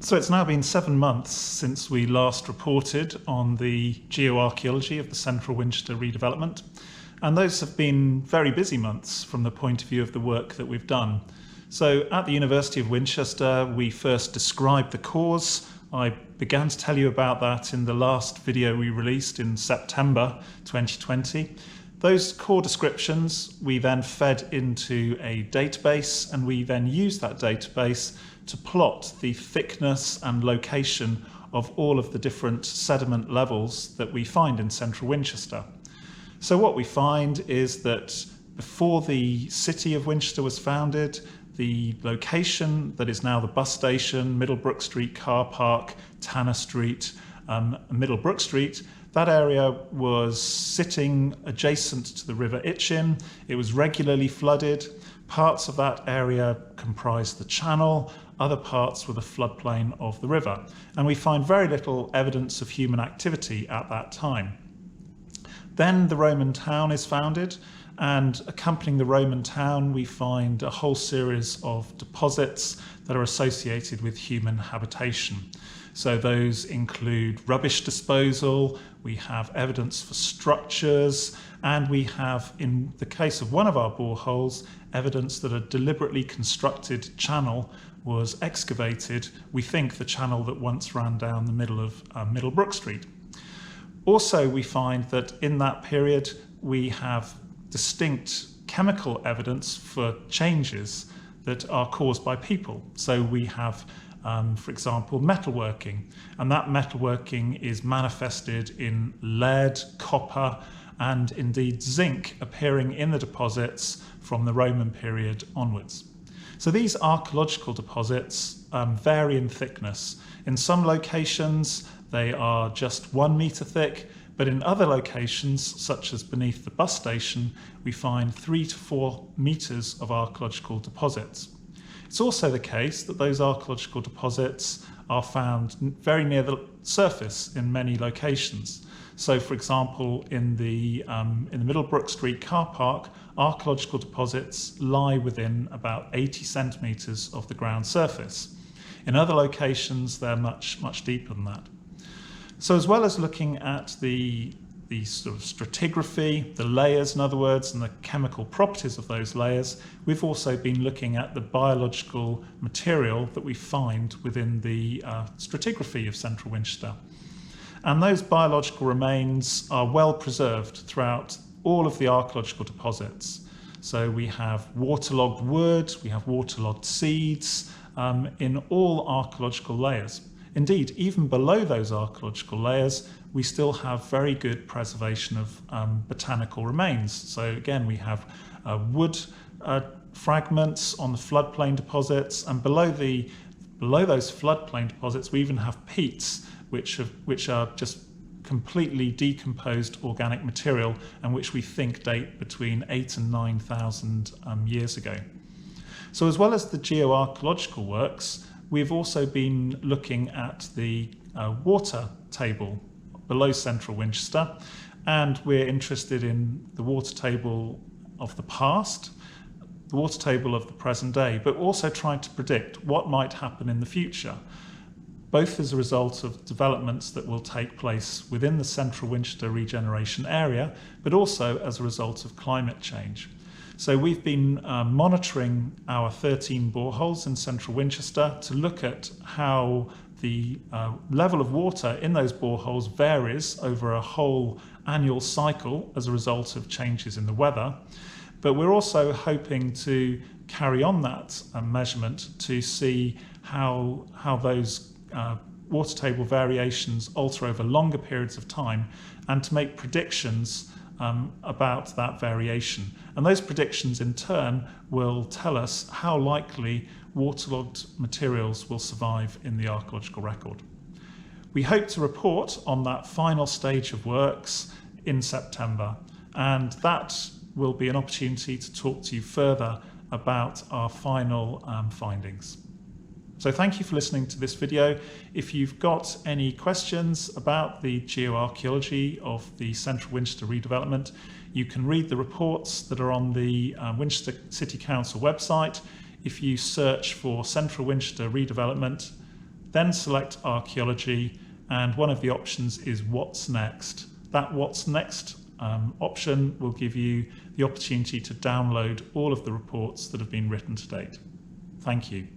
So it's now been 7 months since we last reported on the geoarchaeology of the Central Winchester redevelopment, and those have been very busy months from the point of view of the work that we've done. So at the University of Winchester, we first described the cause. I began to tell you about that in the last video we released in September 2020. Those core descriptions we then fed into a database, and we then used that database to plot the thickness and location of all of the different sediment levels that we find in central Winchester. So what we find is that before the city of Winchester was founded, the location that is now the bus station, Middlebrook Street car park, Tanner Street, Middlebrook Street, that area was sitting adjacent to the River Itchen. It was regularly flooded. Parts of that area comprised the channel, other parts were the floodplain of the river. And we find very little evidence of human activity at that time. Then the Roman town is founded, and accompanying the Roman town, we find a whole series of deposits that are associated with human habitation. So those include rubbish disposal, we have evidence for structures, and we have, in the case of one of our boreholes, evidence that a deliberately constructed channel was excavated, we think the channel that once ran down the middle of Middlebrook Street. Also, we find that in that period we have distinct chemical evidence for changes that are caused by people. So we have, for example, metalworking, and that metalworking is manifested in lead, copper, and indeed zinc appearing in the deposits from the Roman period onwards. So these archaeological deposits vary in thickness. In some locations they are just 1 metre thick, but in other locations, such as beneath the bus station, we find 3 to 4 metres of archaeological deposits. It's also the case that those archaeological deposits are found very near the surface in many locations. So, for example, in the Middlebrook Street car park, archaeological deposits lie within about 80 centimetres of the ground surface. In other locations, they're much deeper than that. So as well as looking at the sort of stratigraphy, the layers, in other words, and the chemical properties of those layers, we've also been looking at the biological material that we find within the stratigraphy of central Winchester. And those biological remains are well preserved throughout all of the archaeological deposits. So we have waterlogged wood, we have waterlogged seeds in all archaeological layers. Indeed, even below those archaeological layers, we still have very good preservation of botanical remains. So again, we have wood fragments on the floodplain deposits, and below those floodplain deposits, we even have peats, which are just completely decomposed organic material, and which we think date between 8,000 and 9,000 years ago. So as well as the geoarchaeological works, we've also been looking at the water table below central Winchester, and we're interested in the water table of the past, the water table of the present day, but also trying to predict what might happen in the future, both as a result of developments that will take place within the central Winchester regeneration area, but also as a result of climate change. So we've been monitoring our 13 boreholes in central Winchester to look at how the level of water in those boreholes varies over a whole annual cycle as a result of changes in the weather. But we're also hoping to carry on that measurement to see how those water table variations alter over longer periods of time, and to make predictions about that variation. And those predictions in turn will tell us how likely waterlogged materials will survive in the archaeological record. We hope to report on that final stage of works in September, and that will be an opportunity to talk to you further about our final findings. So thank you for listening to this video. If you've got any questions about the geoarchaeology of the Central Winchester redevelopment, you can read the reports that are on the Winchester City Council website. If you search for Central Winchester redevelopment, then select archaeology, and one of the options is what's next. That what's next option will give you the opportunity to download all of the reports that have been written to date. Thank you.